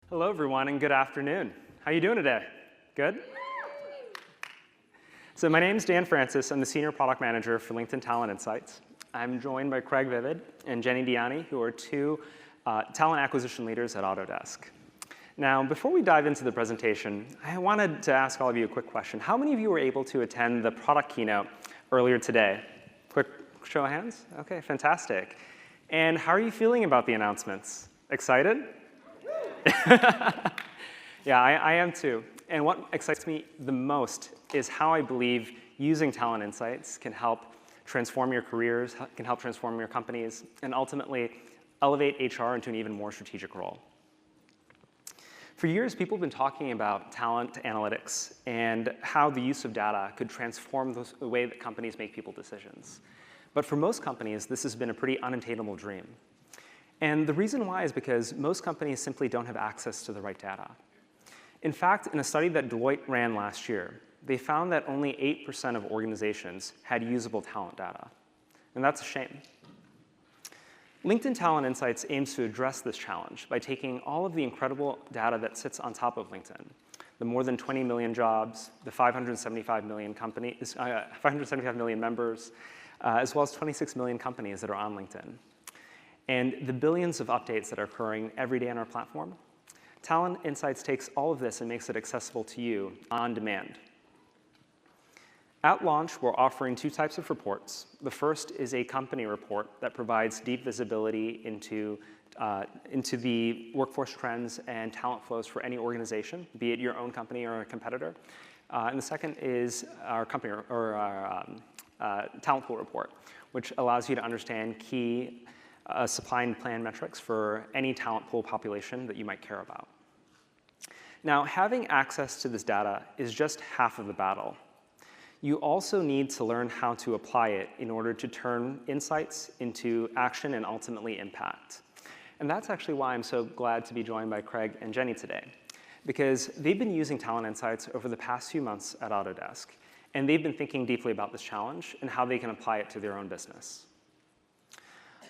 Hello, everyone, and good afternoon. How are you doing today? Good? So my name is Dan Francis. I'm the Senior Product Manager for LinkedIn Talent Insights. I'm joined by Craig Vived and Jenny Diani, who are two talent acquisition leaders at Autodesk. Now, before we dive into the presentation, I wanted to ask all of you a quick question. How many of you were able to attend the product keynote earlier today? Quick show of hands? OK, fantastic. And how are you feeling about the announcements? Excited? Yeah, I am too. And what excites me the most is how I believe using Talent Insights can help transform your careers, can help transform your companies, and ultimately elevate HR into an even more strategic role. For years, people have been talking about talent analytics and how the use of data could transform the way that companies make people decisions. But for most companies, this has been a pretty unattainable dream. And the reason why is because most companies simply don't have access to the right data. In fact, in a study that Deloitte ran last year, they found that only 8% of organizations had usable talent data. And that's a shame. LinkedIn Talent Insights aims to address this challenge by taking all of the incredible data that sits on top of LinkedIn, the more than 20 million jobs, the 575 million companies, 575 million members, as well as 26 million companies that are on LinkedIn, and the billions of updates that are occurring every day on our platform. Talent Insights takes all of this and makes it accessible to you on demand. At launch, we're offering two types of reports. The first is a company report that provides deep visibility into the workforce trends and talent flows for any organization, be it your own company or a competitor. And the second is our company or our talent pool report, which allows you to understand key supply and plan metrics for any talent pool population that you might care about. Now, having access to this data is just half of the battle. You also need to learn how to apply it in order to turn insights into action and ultimately impact. And that's actually why I'm so glad to be joined by Craig and Jenny today, because they've been using Talent Insights over the past few months at Autodesk, and they've been thinking deeply about this challenge and how they can apply it to their own business.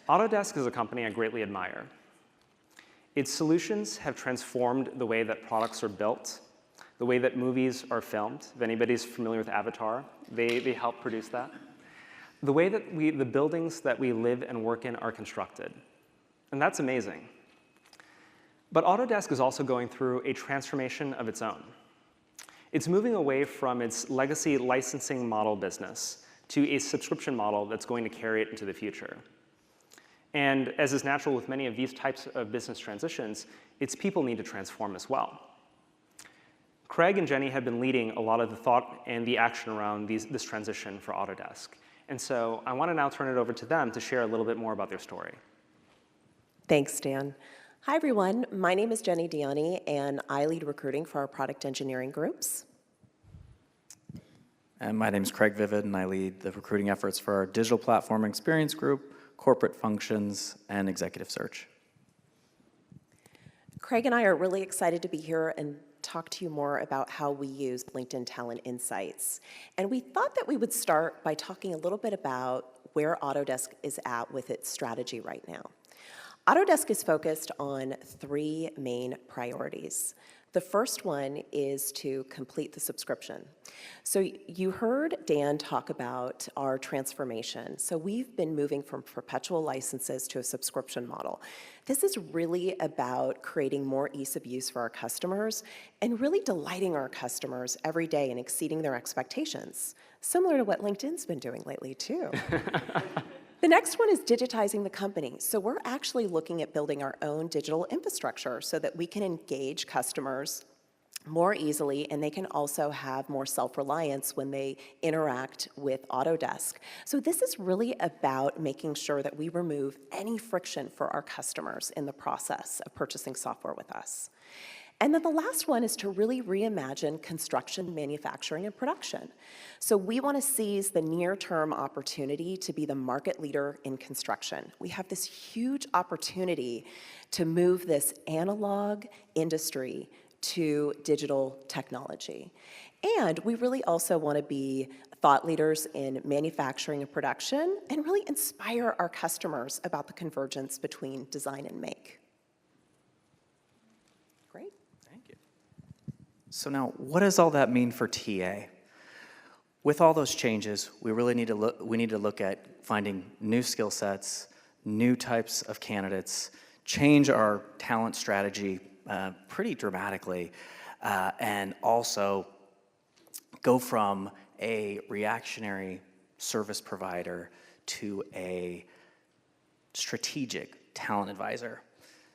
Autodesk is a company I greatly admire. Its solutions have transformed the way that products are built, the way that movies are filmed. If anybody's familiar with Avatar, they help produce that. The way that the buildings that we live and work in are constructed. And that's amazing. But Autodesk is also going through a transformation of its own. It's moving away from its legacy licensing model business to a subscription model that's going to carry it into the future. And as is natural with many of these types of business transitions, its people need to transform as well. Craig and Jenny have been leading a lot of the thought and the action around this transition for Autodesk. And so I want to now turn it over to them to share a little bit more about their story. Thanks, Dan. Hi, everyone. My name is Jenny Diani, and I lead recruiting for our product engineering groups. And my name is Craig Vived, and I lead the recruiting efforts for our digital platform experience group, corporate functions, and executive search. Craig and I are really excited to be here and talk to you more about how we use LinkedIn Talent Insights. And we thought that we would start by talking a little bit about where Autodesk is at with its strategy right now. Autodesk is focused on three main priorities. The first one is to complete the subscription. So you heard Dan talk about our transformation. So we've been moving from perpetual licenses to a subscription model. This is really about creating more ease of use for our customers and really delighting our customers every day and exceeding their expectations, similar to what LinkedIn's been doing lately, too. The next one is digitizing the company. So we're actually looking at building our own digital infrastructure so that we can engage customers more easily, and they can also have more self-reliance when they interact with Autodesk. So this is really about making sure that we remove any friction for our customers in the process of purchasing software with us. And then the last one is to really reimagine construction, manufacturing, and production. So we want to seize the near-term opportunity to be the market leader in construction. We have this huge opportunity to move this analog industry to digital technology. And we really also want to be thought leaders in manufacturing and production and really inspire our customers about the convergence between design and make. Great. So now, what does all that mean for TA? With all those changes, we really need to look at finding new skill sets, new types of candidates, change our talent strategy pretty dramatically, and also go from a reactionary service provider to a strategic talent advisor.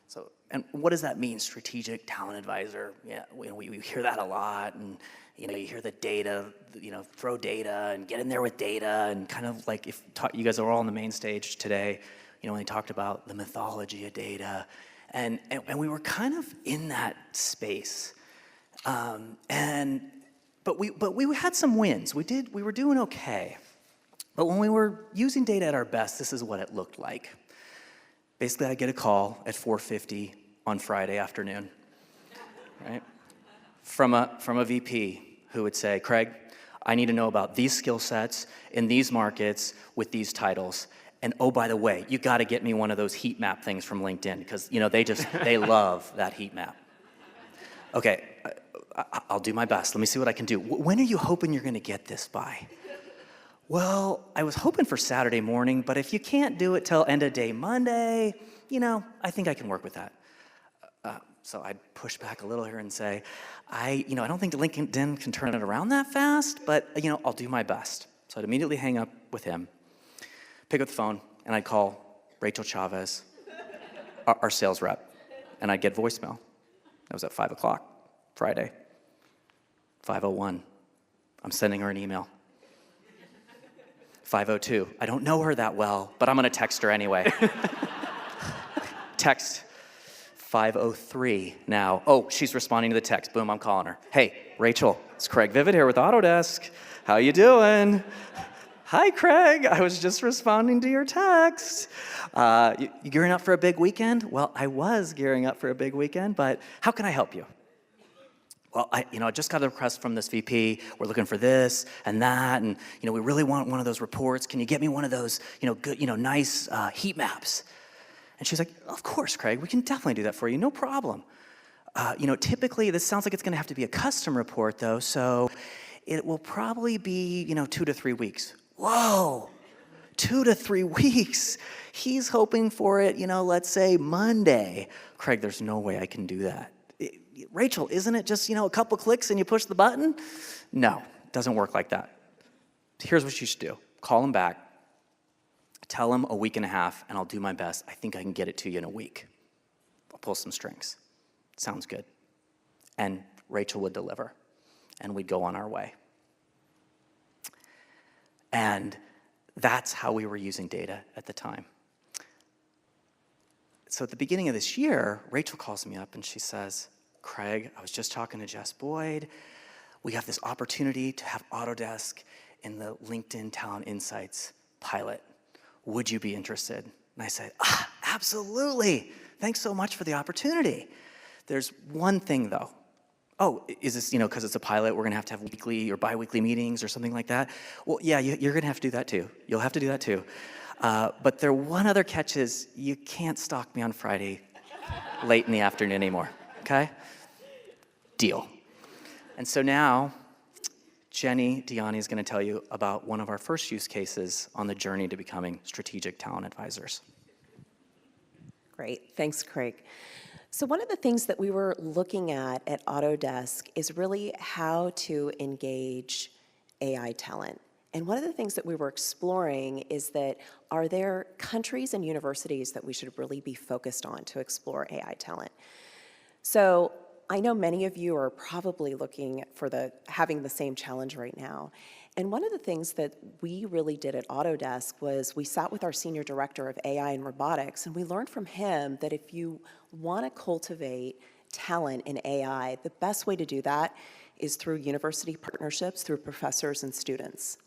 So, and what does that mean, strategic talent advisor? Yeah, we hear that a lot, and you hear the data, throw data and get in there with data, and kind of like you guys are all on the main stage today, when they talked about the mythology of data, and we were kind of in that space, but we had some wins. We were doing okay, but when we were using data at our best, this is what it looked like. Basically, I get a call at 4:50 on Friday afternoon, right? From a VP who would say, Craig, I need to know about these skill sets in these markets with these titles. And oh, by the way, you got to get me one of those heat map things from LinkedIn, because they love that heat map. Okay, I'll do my best. Let me see what I can do. When are you hoping you're going to get this by? Well, I was hoping for Saturday morning, but if you can't do it till end of day Monday, I think I can work with that. So I'd push back a little here and say, I don't think LinkedIn can turn it around that fast, but I'll do my best. So I'd immediately hang up with him, pick up the phone, and I'd call Rachel Chavez, our sales rep, and I'd get voicemail. That was at 5 o'clock, Friday. 5:01, I'm sending her an email. 5:02, I don't know her that well, but I'm gonna text her anyway. Text, 5:03 now. Oh, she's responding to the text. Boom, I'm calling her. Hey, Rachel, it's Craig Vived here with Autodesk. How you doing? Hi, Craig. I was just responding to your text. You gearing up for a big weekend? Well, I was gearing up for a big weekend, but how can I help you? Well, I just got a request from this VP. We're looking for this and that, and we really want one of those reports. Can you get me one of those, good, nice heat maps? And she's like, of course, Craig, we can definitely do that for you, no problem. Typically, this sounds like it's going to have to be a custom report, though, so it will probably be, 2 to 3 weeks. Whoa, 2 to 3 weeks. He's hoping for it, let's say Monday. Craig, there's no way I can do that. Rachel, isn't it just, a couple clicks and you push the button? No, it doesn't work like that. Here's what you should do. Call him back. Tell him a week and a half, and I'll do my best. I think I can get it to you in a week. I'll pull some strings. Sounds good. And Rachel would deliver, and we'd go on our way. And that's how we were using data at the time. So at the beginning of this year, Rachel calls me up and she says, Craig, I was just talking to Jess Boyd. We have this opportunity to have Autodesk in the LinkedIn Talent Insights pilot. Would you be interested? And I said, absolutely. Thanks so much for the opportunity. There's one thing though. Oh, is this, because it's a pilot, we're gonna have to have weekly or bi-weekly meetings or something like that? Well, yeah, you're gonna have to do that too. You'll have to do that too. But one other catch is you can't stalk me on Friday late in the afternoon anymore, okay? Deal. And so now, Diani is going to tell you about one of our first use cases on the journey to becoming strategic talent advisors. Great, thanks, Craig. So one of the things that we were looking at Autodesk is really how to engage AI talent. And one of the things that we were exploring is that are there countries and universities that we should really be focused on to explore AI talent? So I know many of you are probably looking for having the same challenge right now. And one of the things that we really did at Autodesk was we sat with our senior director of AI and robotics, and we learned from him that if you want to cultivate talent in AI, the best way to do that is through university partnerships, through professors and students.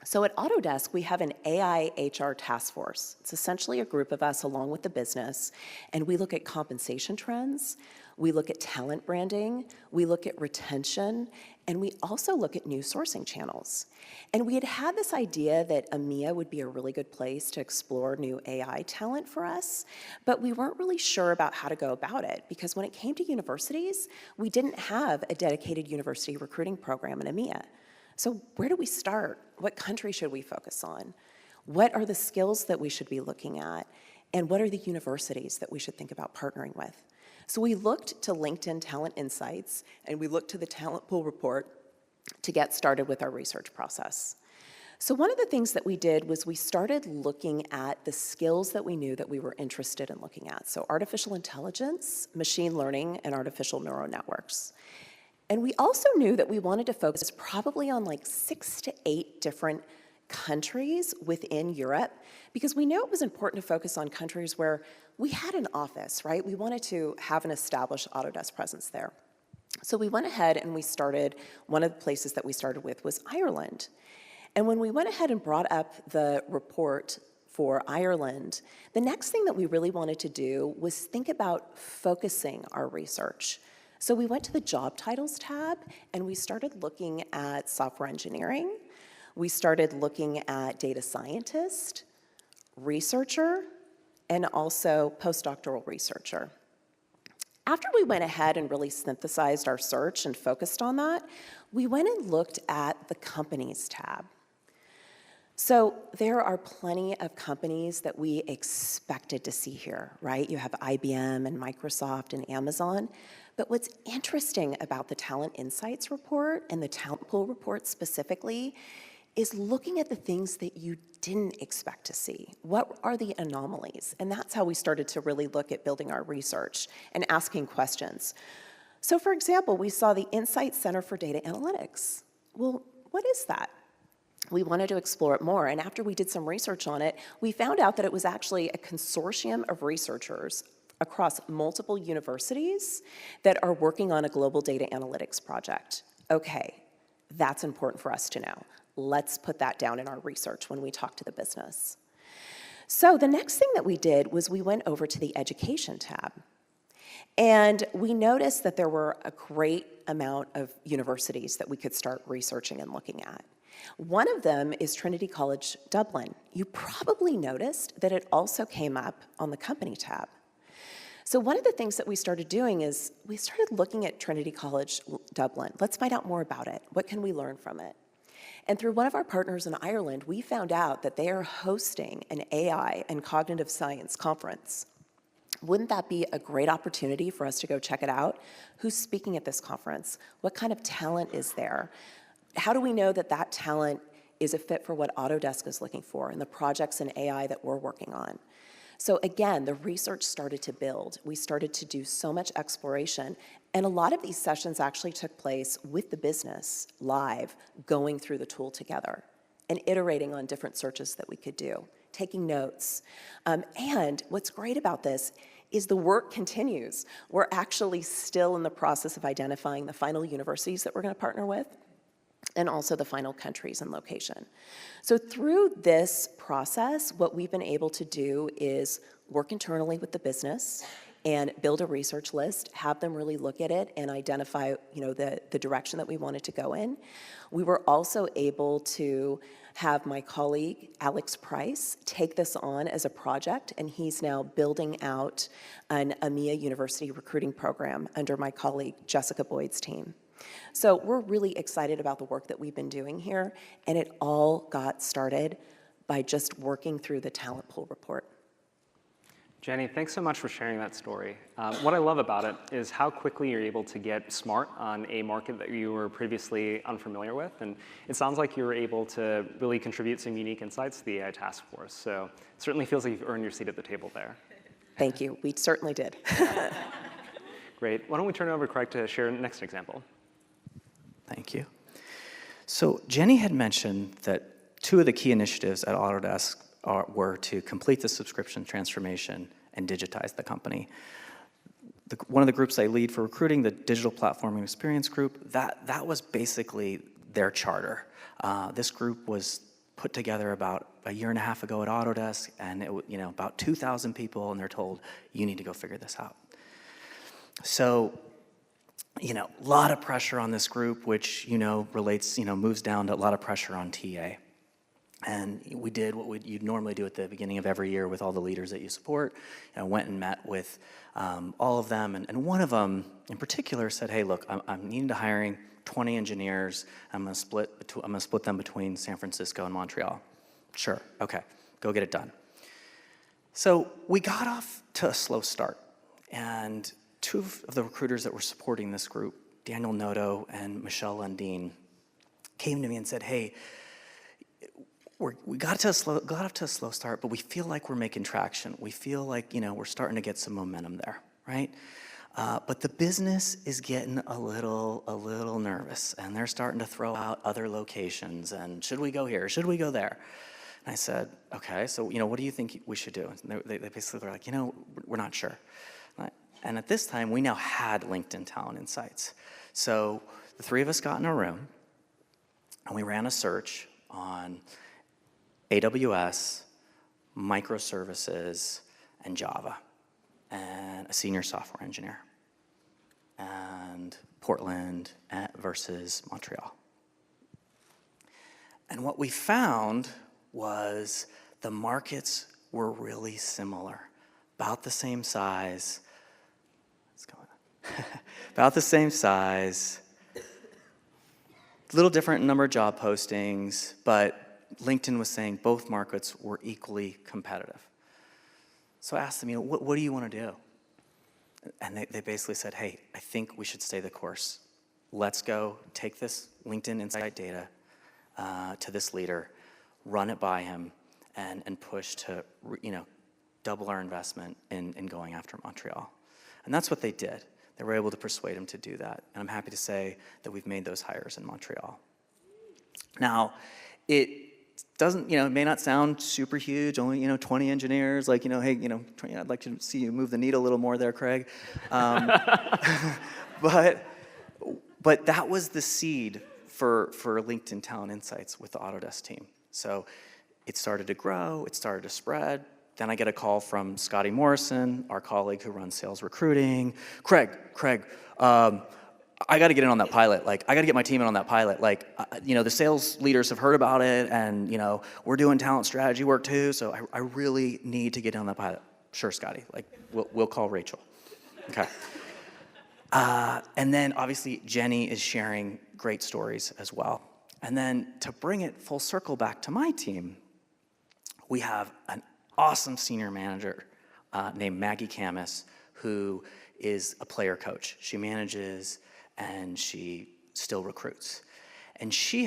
So at Autodesk, we have an AI HR task force. It's essentially a group of us along with the business, and we look at compensation trends. we look at talent branding, we look at retention, and we also look at new sourcing channels. And we had this idea that EMEA would be a really good place to explore new AI talent for us, but we weren't really sure about how to go about it, because when it came to universities, we didn't have a dedicated university recruiting program in EMEA. So where do we start? What country should we focus on? What are the skills that we should be looking at? And what are the universities that we should think about partnering with? So we looked to LinkedIn Talent Insights, and we looked to the Talent Pool Report to get started with our research process. So one of the things that we did was we started looking at the skills that we knew that we were interested in looking at. So artificial intelligence, machine learning, and artificial neural networks. And we also knew that we wanted to focus probably on like 6 to 8 different countries within Europe, because we knew it was important to focus on countries where we had an office, right? We wanted to have an established Autodesk presence there. So we went ahead and we started, one of the places that we started with was Ireland. And when we went ahead and brought up the report for Ireland, the next thing that we really wanted to do was think about focusing our research. So we went to the job titles tab and we started looking at software engineering. We started looking at data scientist, researcher, and also postdoctoral researcher. After we went ahead and really synthesized our search and focused on that, we went and looked at the companies tab. So there are plenty of companies that we expected to see here, right? You have IBM and Microsoft and Amazon. But what's interesting about the Talent Insights report and the Talent Pool report specifically is looking at the things that you didn't expect to see. What are the anomalies? And that's how we started to really look at building our research and asking questions. So for example, we saw the Insight Center for Data Analytics. Well, what is that? We wanted to explore it more, and after we did some research on it, we found out that it was actually a consortium of researchers across multiple universities that are working on a global data analytics project. Okay, that's important for us to know. Let's put that down in our research when we talk to the business. So the next thing that we did was we went over to the education tab. And we noticed that there were a great amount of universities that we could start researching and looking at. One of them is Trinity College Dublin. You probably noticed that it also came up on the company tab. So one of the things that we started doing is we started looking at Trinity College Dublin. Let's find out more about it. What can we learn from it? And through one of our partners in Ireland, we found out that they are hosting an AI and cognitive science conference. Wouldn't that be a great opportunity for us to go check it out? Who's speaking at this conference? What kind of talent is there? How do we know that that talent is a fit for what Autodesk is looking for and the projects in AI that we're working on? So again, the research started to build. We started to do so much exploration, and a lot of these sessions actually took place with the business, live, going through the tool together and iterating on different searches that we could do, taking notes. And what's great about this is the work continues. We're actually still in the process of identifying the final universities that we're going to partner with, and also the final countries and location. So through this process, what we've been able to do is work internally with the business and build a research list, have them really look at it and identify, the direction that we wanted to go in. We were also able to have my colleague, Alex Price, take this on as a project, and he's now building out an EMEA University recruiting program under my colleague, Jessica Boyd's team. So we're really excited about the work that we've been doing here, and it all got started by just working through the Talent Pool report. Jenny, thanks so much for sharing that story. What I love about it is how quickly you're able to get smart on a market that you were previously unfamiliar with, and it sounds like you were able to really contribute some unique insights to the AI task force, so it certainly feels like you've earned your seat at the table there. Thank you, we certainly did. Great, why don't we turn it over to Craig to share the next example. Thank you. So Jenny had mentioned that 2 of the key initiatives at Autodesk were to complete the subscription transformation and digitize the company. One of the groups I lead for recruiting, the Digital Platform and Experience Group, that was basically their charter. This group was put together about a year and a half ago at Autodesk, and about 2,000 people, and they're told, you need to go figure this out. So, a lot of pressure on this group, which, relates, moves down to a lot of pressure on TA. And we did what you'd normally do at the beginning of every year with all the leaders that you support. And I went and met with all of them. And one of them in particular said, hey, look, I'm needing to hiring 20 engineers. I'm going to split them between San Francisco and Montreal. Sure, okay, go get it done. So we got off to a slow start. And two of the recruiters that were supporting this group, Daniel Noto and Michelle Lundeen, came to me and said, hey, we got off to a slow start, but we feel like we're making traction. We feel like, we're starting to get some momentum there, right? But the business is getting a little nervous, and they're starting to throw out other locations, and should we go here? Should we go there? And I said, okay, so, what do you think we should do? And they basically were like, we're not sure. And at this time, we now had LinkedIn Talent Insights. So the three of us got in a room, and we ran a search on AWS, microservices, and Java, and a senior software engineer, and Portland versus Montreal. And what we found was the markets were really similar, about the same size. What's going on? About the same size, a little different number of job postings, but LinkedIn was saying both markets were equally competitive. So I asked them, what do you want to do? And they basically said, hey, I think we should stay the course. Let's go take this LinkedIn Insight data to this leader, run it by him, and push to double our investment in going after Montreal. And that's what they did. They were able to persuade him to do that. And I'm happy to say that we've made those hires in Montreal. Now, it doesn't, it may not sound super huge, only, 20 engineers, like, hey, I'd like to see you move the needle a little more there, Craig. But that was the seed for LinkedIn Talent Insights with the Autodesk team. So it started to grow, it started to spread. Then I get a call from Scotty Morrison, our colleague who runs sales recruiting. Craig, I got to get in on that pilot. Like, I got to get my team in on that pilot. Like, the sales leaders have heard about it, and, we're doing talent strategy work too, so I really need to get in on that pilot. Sure, Scotty. Like, we'll call Rachel. Okay. And then, obviously, Jenny is sharing great stories as well. And then, to bring it full circle back to my team, we have an awesome senior manager named Maggie Camus, who is a player coach. She manages and she still recruits. And she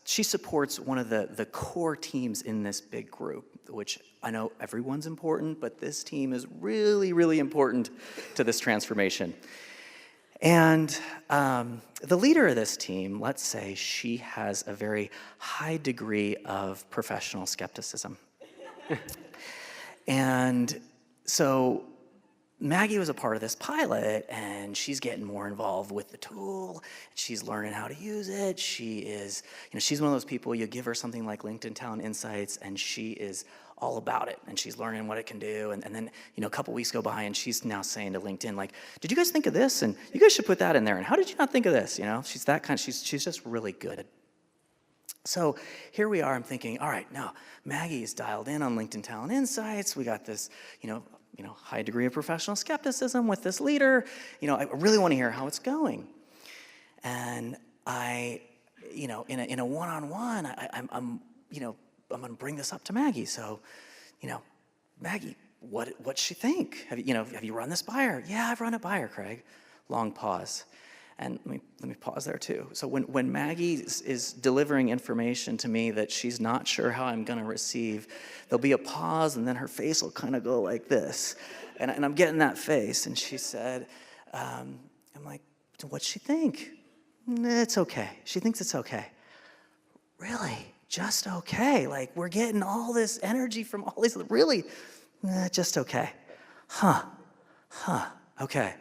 supports one of the core teams in this big group, which I know everyone's important, but this team is really, really important to this transformation. And the leader of this team, let's say she has a very high degree of professional skepticism. And so Maggie was a part of this pilot, and she's getting more involved with the tool. She's learning how to use it. She is, she's one of those people, you give her something like LinkedIn Talent Insights, and she is all about it, and she's learning what it can do. And then, a couple weeks go by, and she's now saying to LinkedIn, like, did you guys think of this? And you guys should put that in there. And how did you not think of this? She's that kind. She's just really good. So here we are. I'm thinking, all right, now Maggie is dialed in on LinkedIn Talent Insights. We got this, high degree of professional skepticism with this leader. I really want to hear how it's going. And I, in a one-on-one, I'm going to bring this up to Maggie. So, Maggie, what's she think? Have you run this by her? Yeah, I've run it by her, Craig. Long pause. And let me pause there too. So when Maggie is delivering information to me that she's not sure how I'm going to receive, there'll be a pause, and then her face will kind of go like this. And I'm getting that face. And she said, I'm like, what's she think? It's okay. She thinks it's okay. Really? Just okay? Like, we're getting all this energy from all these, really? Just okay. Huh. Okay.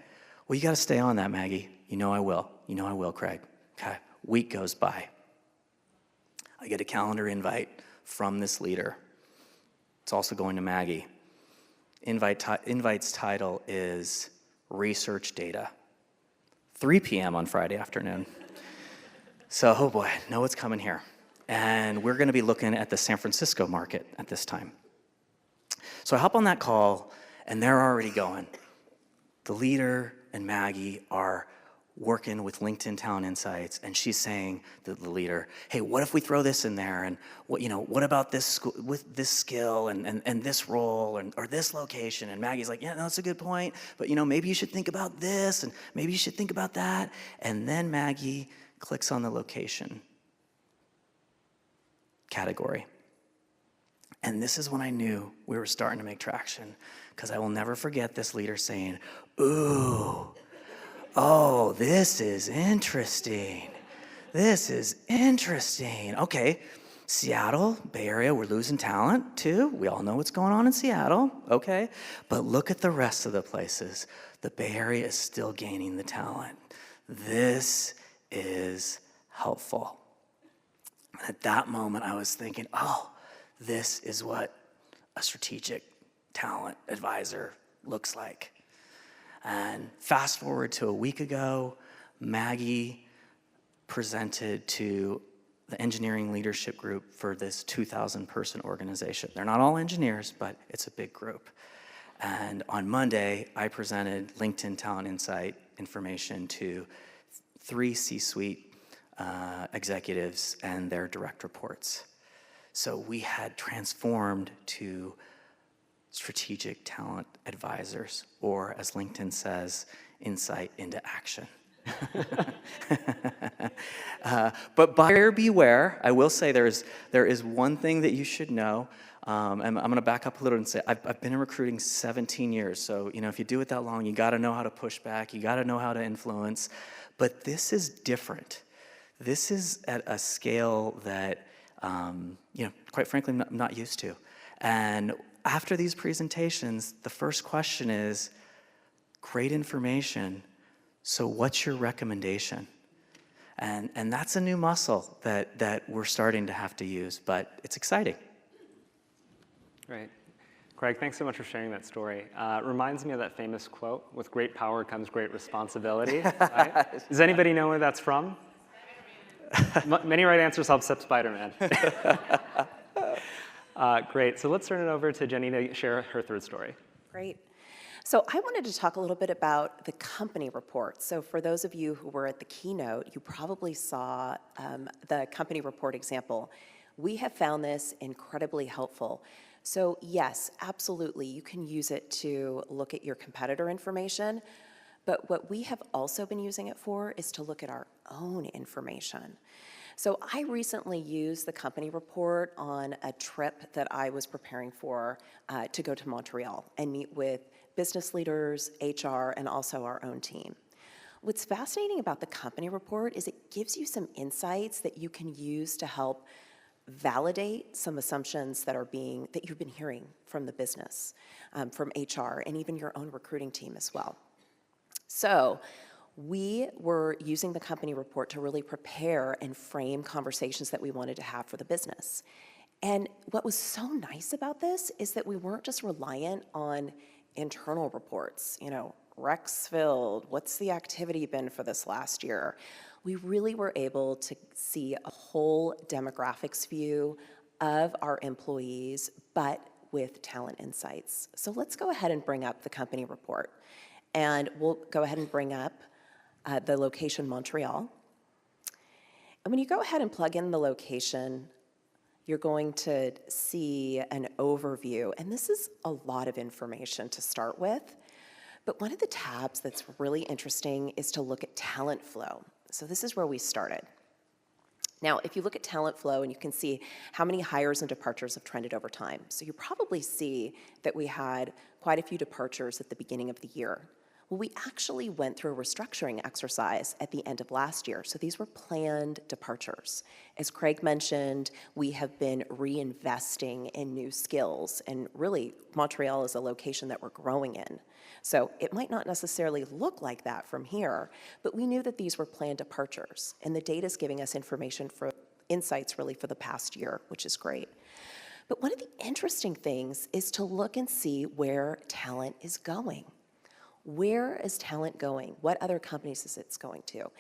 Well, you got to stay on that, Maggie. I will. I will, Craig. Okay. Week goes by. I get a calendar invite from this leader. It's also going to Maggie. Invite's title is research data. 3 p.m. on Friday afternoon. So, oh boy, know what's coming here. And we're going to be looking at the San Francisco market at this time. So I hop on that call, and they're already going. The leader and Maggie are working with LinkedIn Talent Insights, and she's saying to the leader, hey, what if we throw this in there, and what about this school, with this skill and this role or this location? And Maggie's like, yeah, no, that's a good point, but maybe you should think about this, and maybe you should think about that. And then Maggie clicks on the location category. And this is when I knew we were starting to make traction, because I will never forget this leader saying, ooh, oh, this is interesting. This is interesting. Okay, Seattle, Bay Area, we're losing talent too. We all know what's going on in Seattle, okay? But look at the rest of the places. The Bay Area is still gaining the talent. This is helpful. At that moment, I was thinking, oh, this is what a strategic talent advisor looks like. And fast forward to a week ago, Maggie presented to the engineering leadership group for this 2,000-person organization. They're not all engineers, but it's a big group. And on Monday, I presented LinkedIn Talent Insight information to 3 C-suite executives and their direct reports. So we had transformed to strategic talent advisors, or as LinkedIn says, insight into action. But buyer beware. I will say there is one thing that you should know, and I'm going to back up a little and say I've been in recruiting 17 years. So if you do it that long, you got to know how to push back. You got to know how to influence. But this is different. This is at a scale that quite frankly, I'm not used to. And after these presentations, the first question is, great information, so what's your recommendation? And that's a new muscle that we're starting to have to use, but it's exciting. Great. Craig, thanks so much for sharing that story. It reminds me of that famous quote, with great power comes great responsibility. Right? Does anybody know where that's from? Many right answers help except Spider-Man. Great, so let's turn it over to Jenny to share her third story. Great. So I wanted to talk a little bit about the company report. So for those of you who were at the keynote, you probably saw the company report example. We have found this incredibly helpful. So yes, absolutely, you can use it to look at your competitor information, but what we have also been using it for is to look at our own information. So I recently used the company report on a trip that I was preparing for to go to Montreal and meet with business leaders, HR, and also our own team. What's fascinating about the company report is it gives you some insights that you can use to help validate some assumptions that you've been hearing from the business, from HR, and even your own recruiting team as well. So we were using the company report to really prepare and frame conversations that we wanted to have for the business. And what was so nice about this is that we weren't just reliant on internal reports, recs filled, what's the activity been for this last year? We really were able to see a whole demographics view of our employees, but with talent insights. So let's go ahead and bring up the company report. And we'll go ahead and bring up the location Montreal. And when you go ahead and plug in the location, you're going to see an overview. And this is a lot of information to start with. But one of the tabs that's really interesting is to look at talent flow. So this is where we started. Now, if you look at talent flow, and you can see how many hires and departures have trended over time. So you probably see that we had quite a few departures at the beginning of the year. Well, we actually went through a restructuring exercise at the end of last year. So these were planned departures. As Craig mentioned, we have been reinvesting in new skills. And really, Montreal is a location that we're growing in. So it might not necessarily look like that from here, but we knew that these were planned departures. And the data is giving us information for insights really for the past year, which is great. But one of the interesting things is to look and see where talent is going. Where is talent going? What other companies is it going to?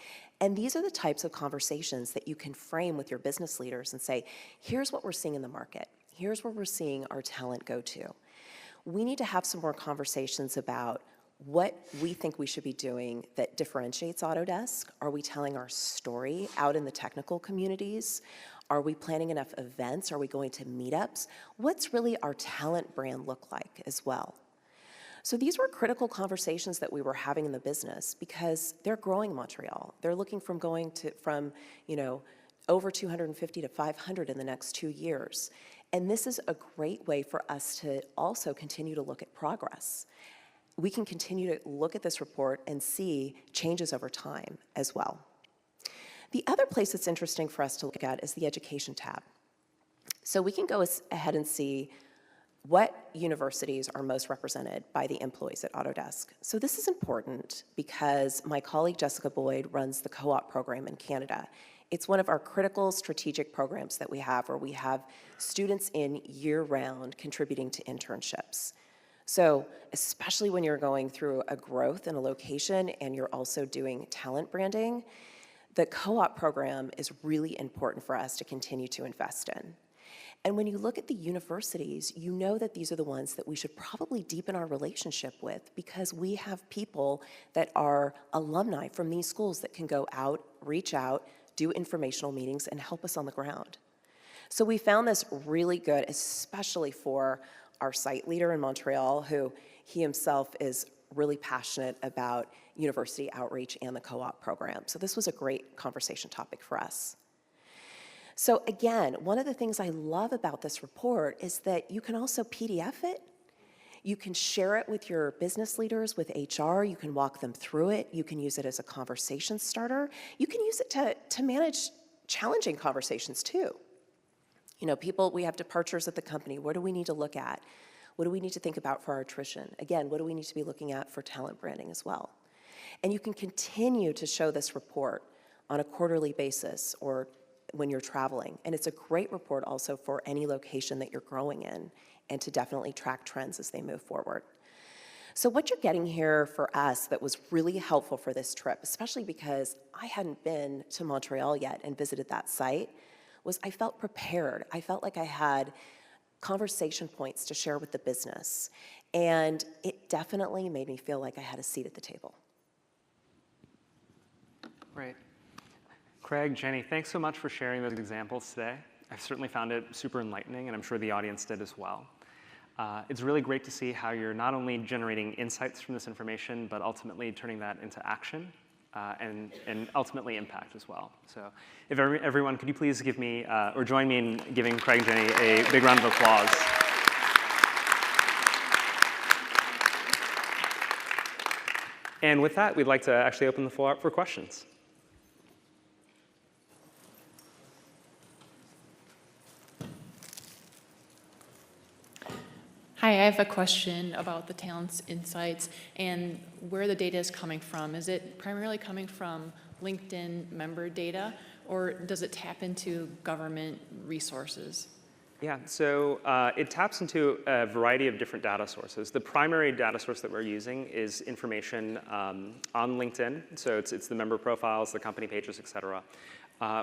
And these are the types of conversations that you can frame with your business leaders and say, here's what we're seeing in the market. Here's where we're seeing our talent go to. We need to have some more conversations about what we think we should be doing that differentiates Autodesk. Are we telling our story out in the technical communities? Are we planning enough events? Are we going to meetups? What's really our talent brand look like as well? So these were critical conversations that we were having in the business because they're growing in Montreal. They're looking from going to over 250 to 500 in the next 2 years. And this is a great way for us to also continue to look at progress. We can continue to look at this report and see changes over time as well. The other place that's interesting for us to look at is the education tab. So we can go ahead and see what universities are most represented by the employees at Autodesk. So this is important because my colleague Jessica Boyd runs the co-op program in Canada. It's one of our critical strategic programs that we have where we have students in year-round contributing to internships. So especially when you're going through a growth in a location and you're also doing talent branding, the co-op program is really important for us to continue to invest in. And when you look at the universities, you know that these are the ones that we should probably deepen our relationship with because we have people that are alumni from these schools that can go out, reach out, do informational meetings, and help us on the ground. So we found this really good, especially for our site leader in Montreal, who he himself is really passionate about university outreach and the co-op program. So this was a great conversation topic for us. So again, one of the things I love about this report is that you can also PDF it. You can share it with your business leaders, with HR. You can walk them through it. You can use it as a conversation starter. You can use it to manage challenging conversations too. You know, we have departures at the company. What do we need to look at? What do we need to think about for our attrition? Again, what do we need to be looking at for talent branding as well? And you can continue to show this report on a quarterly basis or when you're traveling. And it's a great report also for any location that you're growing in and to definitely track trends as they move forward. So what you're getting here for us that was really helpful for this trip, especially because I hadn't been to Montreal yet and visited that site, was I felt prepared. I felt like I had conversation points to share with the business. And it definitely made me feel like I had a seat at the table. Great. Craig, Jenny, thanks so much for sharing those examples today. I've certainly found it super enlightening, and I'm sure the audience did as well. It's really great to see how you're not only generating insights from this information, but ultimately turning that into action and ultimately impact as well. So if everyone, could you please give me, or join me in giving Craig and Jenny a big round of applause. And with that, we'd like to actually open the floor up for questions. Hi, I have a question about the Talents Insights and where the data is coming from. Is it primarily coming from LinkedIn member data, or does it tap into government resources? Yeah, so it taps into a variety of different data sources. The primary data source that we're using is information on LinkedIn. So it's the member profiles, the company pages, et cetera.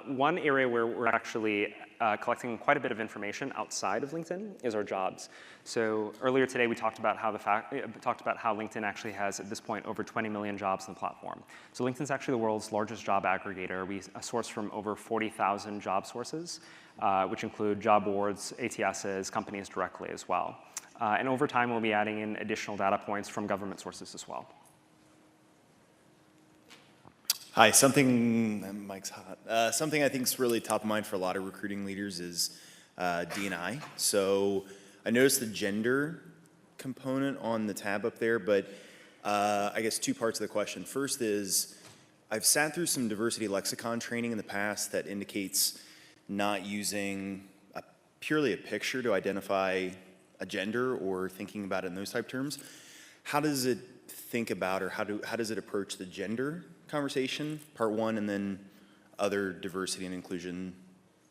One area where we're actually collecting quite a bit of information outside of LinkedIn is our jobs. So earlier today, we talked about how LinkedIn actually has, at this point, over 20 million jobs on the platform. So LinkedIn's actually the world's largest job aggregator. We source from over 40,000 job sources, which include job boards, ATSs, companies directly as well. And over time, we'll be adding in additional data points from government sources as well. Hi, Mike's hot. Something I think is really top of mind for a lot of recruiting leaders is D&I. So I noticed the gender component on the tab up there, but I guess two parts of the question. First is, I've sat through some diversity lexicon training in the past that indicates not using purely a picture to identify a gender or thinking about it in those type terms. How does it think about, or how does it approach the gender conversation, part one, and then other diversity and inclusion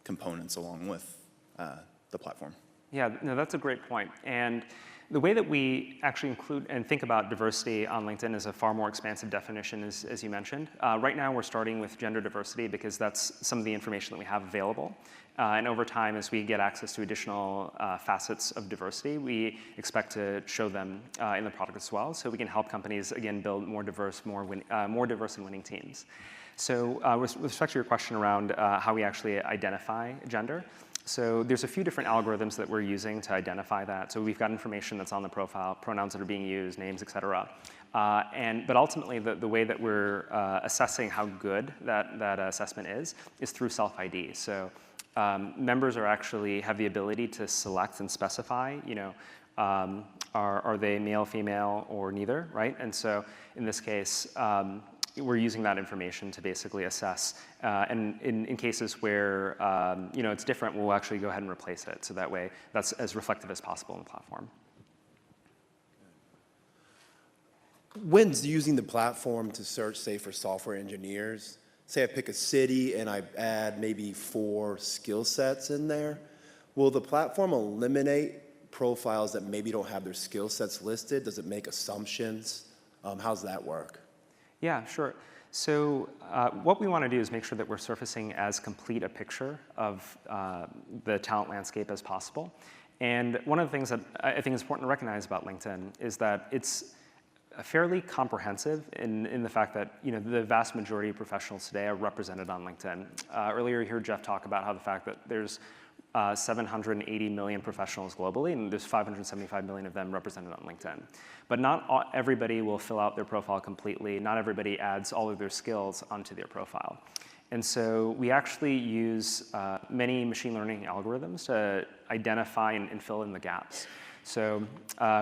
components along with the platform? Yeah, no, that's a great point. And The way that we actually include and think about diversity on LinkedIn is a far more expansive definition, as you mentioned. Right now, we're starting with gender diversity because that's some of the information that we have available. And over time, as we get access to additional facets of diversity, we expect to show them in the product as well, so we can help companies, again, build more diverse and winning teams. So with respect to your question around how we actually identify gender, so there's a few different algorithms that we're using to identify that. So we've got information that's on the profile, pronouns that are being used, names, et cetera. But ultimately, the way that we're assessing how good that assessment is through self-ID. So members have the ability to select and specify, are they male, female, or neither, right? And so in this case, we're using that information to basically assess. And in cases where it's different, we'll actually go ahead and replace it. So that way, that's as reflective as possible in the platform. When using the platform to search, say, for software engineers, say I pick a city and I add maybe 4 skill sets in there, will the platform eliminate profiles that maybe don't have their skill sets listed? Does it make assumptions? How's that work? Yeah, sure. So what we want to do is make sure that we're surfacing as complete a picture of the talent landscape as possible. And one of the things that I think is important to recognize about LinkedIn is that it's fairly comprehensive in the fact that the vast majority of professionals today are represented on LinkedIn. Earlier you heard Jeff talk about how the fact that there's 780 million professionals globally, and there's 575 million of them represented on LinkedIn. But not everybody will fill out their profile completely. Not everybody adds all of their skills onto their profile. And so we actually use many machine learning algorithms to identify and fill in the gaps. So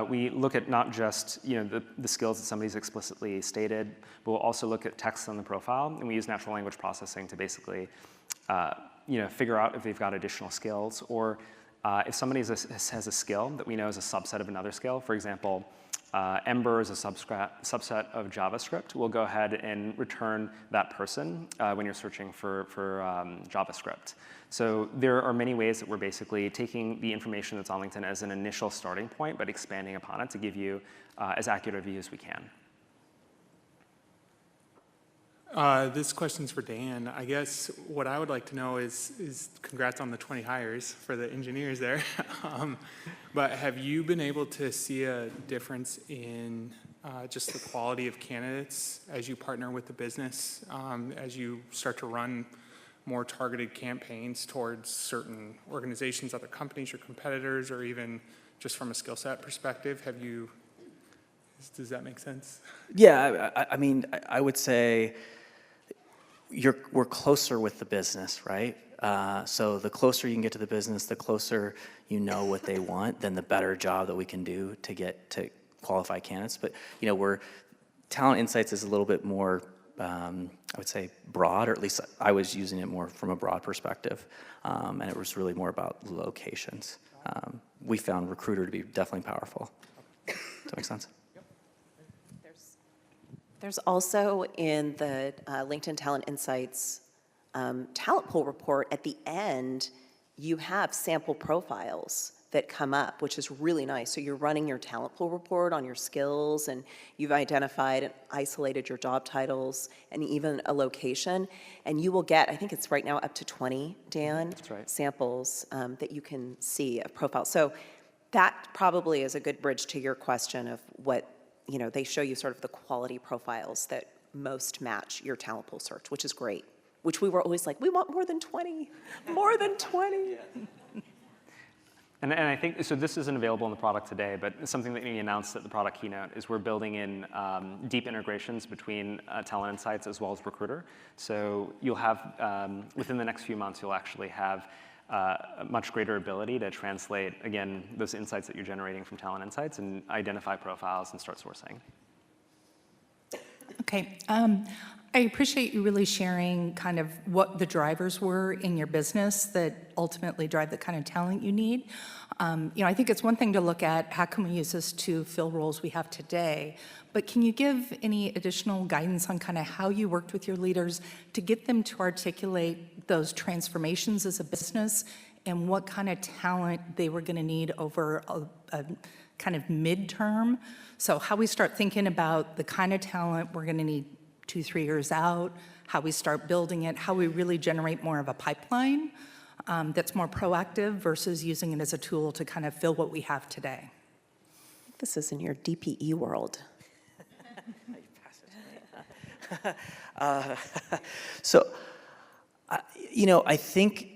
we look at not just the skills that somebody's explicitly stated, but we'll also look at text on the profile, and we use natural language processing to basically figure out if they've got additional skills, or if somebody has a skill that we know is a subset of another skill. For example, Ember is a subset of JavaScript. We'll go ahead and return that person when you're searching for JavaScript. So there are many ways that we're basically taking the information that's on LinkedIn as an initial starting point, but expanding upon it to give you as accurate a view as we can. This question's for Dan. I guess what I would like to know is congrats on the 20 hires for the engineers there. But have you been able to see a difference in just the quality of candidates as you partner with the business, as you start to run more targeted campaigns towards certain organizations, other companies, or competitors, or even just from a skill set perspective? Does that make sense? Yeah, I mean, I would say we're closer with the business, right? So the closer you can get to the business, the closer you know what they want, then the better job that we can do to get to qualify candidates. But talent insights is a little bit more, I would say, broad, or at least I was using it more from a broad perspective, and it was really more about locations. We found Recruiter to be definitely powerful. Does that make sense? There's also in the LinkedIn Talent Insights talent pool report, at the end, you have sample profiles that come up, which is really nice. So you're running your talent pool report on your skills, and you've identified and isolated your job titles and even a location. And you will get, I think it's right now up to 20, Dan, That's right, samples that you can see of profiles. So that probably is a good bridge to your question of what, they show you sort of the quality profiles that most match your talent pool search, which is great, which we were always like, we want more than 20, more than 20. And I think, so this isn't available in the product today, but something that we announced at the product keynote is we're building in deep integrations between Talent Insights as well as Recruiter. So you'll have, within the next few months, you'll actually have a much greater ability to translate, again, those insights that you're generating from Talent Insights and identify profiles and start sourcing. Okay. I appreciate you really sharing kind of what the drivers were in your business that ultimately drive the kind of talent you need. I think it's one thing to look at how can we use this to fill roles we have today, but can you give any additional guidance on kind of how you worked with your leaders to get them to articulate those transformations as a business and what kind of talent they were going to need over kind of midterm. So how we start thinking about the kind of talent we're going to need 2-3 years out, how we start building it, how we really generate more of a pipeline that's more proactive versus using it as a tool to kind of fill what we have today. This is in your DPE world. So, I think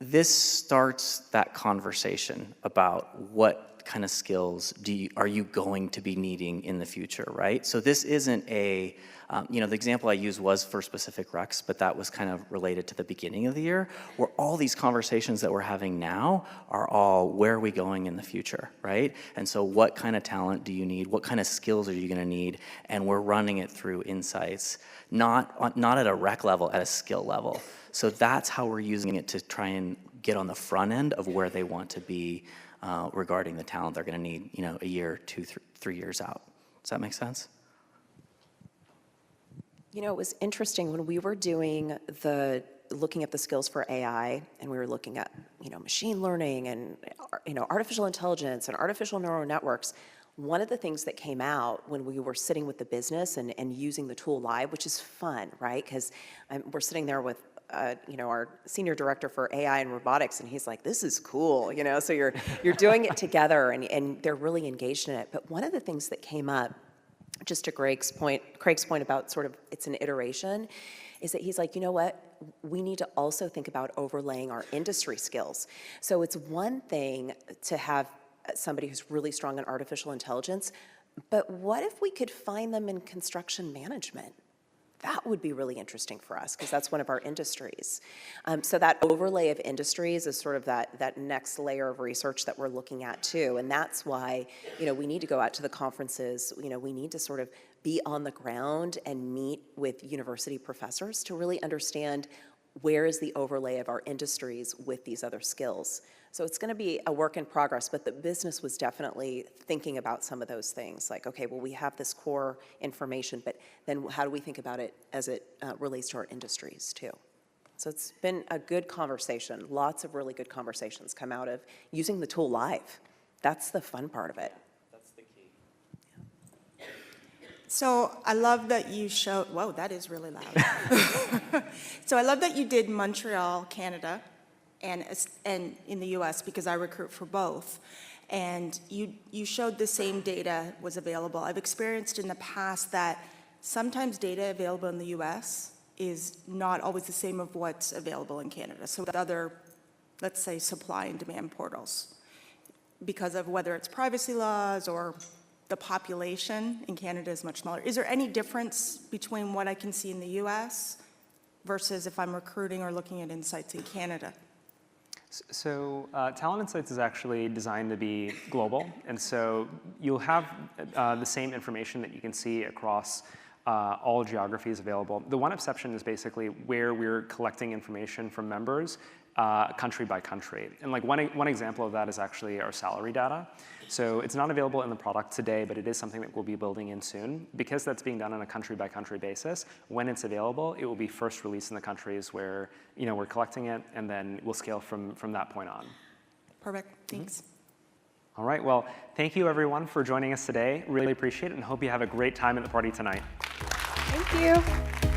this starts that conversation about what kind of skills are you going to be needing in the future, right? So this isn't the example I used was for specific recs, but that was kind of related to the beginning of the year, where all these conversations that we're having now are all, where are we going in the future, right? And so what kind of talent do you need? What kind of skills are you gonna need? And we're running it through insights, not at a rec level, at a skill level. So that's how we're using it to try and get on the front end of where they want to be regarding the talent they're gonna need, a year, 2, 3 years out. Does that make sense? It was interesting when we were looking at the skills for AI, and we were looking at, machine learning and, artificial intelligence and artificial neural networks. One of the things that came out when we were sitting with the business and using the tool live, which is fun, right? Because we're sitting there with our senior director for AI and robotics, and he's like, this is cool, so you're doing it together, and they're really engaged in it. But one of the things that came up, just to Craig's point about sort of it's an iteration, is that he's like, you know what? We need to also think about overlaying our industry skills. So it's one thing to have somebody who's really strong in artificial intelligence, but what if we could find them in construction management? That would be really interesting for us, because that's one of our industries. So that overlay of industries is sort of that next layer of research that we're looking at too. And that's why, we need to go out to the conferences. We need to sort of be on the ground and meet with university professors to really understand where is the overlay of our industries with these other skills. So it's going to be a work in progress, but the business was definitely thinking about some of those things, like, okay, well, we have this core information, but then how do we think about it as it relates to our industries too? So it's been a good conversation. Lots of really good conversations come out of using the tool live. That's the fun part of it. That's the key. So I love that you showed, whoa, that is really loud. So I love that you did Montreal, Canada, and in the US, because I recruit for both. And you showed the same data was available. I've experienced in the past that sometimes data available in the US is not always the same of what's available in Canada. So with other, let's say, supply and demand portals, because of whether it's privacy laws or the population in Canada is much smaller. Is there any difference between what I can see in the US versus if I'm recruiting or looking at insights in Canada? So Talent Insights is actually designed to be global, and so you'll have the same information that you can see across all geographies available. The one exception is basically where we're collecting information from members country by country. And like one example of that is actually our salary data. So it's not available in the product today, but it is something that we'll be building in soon. Because that's being done on a country by country basis, when it's available, it will be first released in the countries where we're collecting it, and then we'll scale from that point on. Perfect, thanks. All right, well, thank you everyone for joining us today. Really appreciate it, and hope you have a great time at the party tonight. Thank you.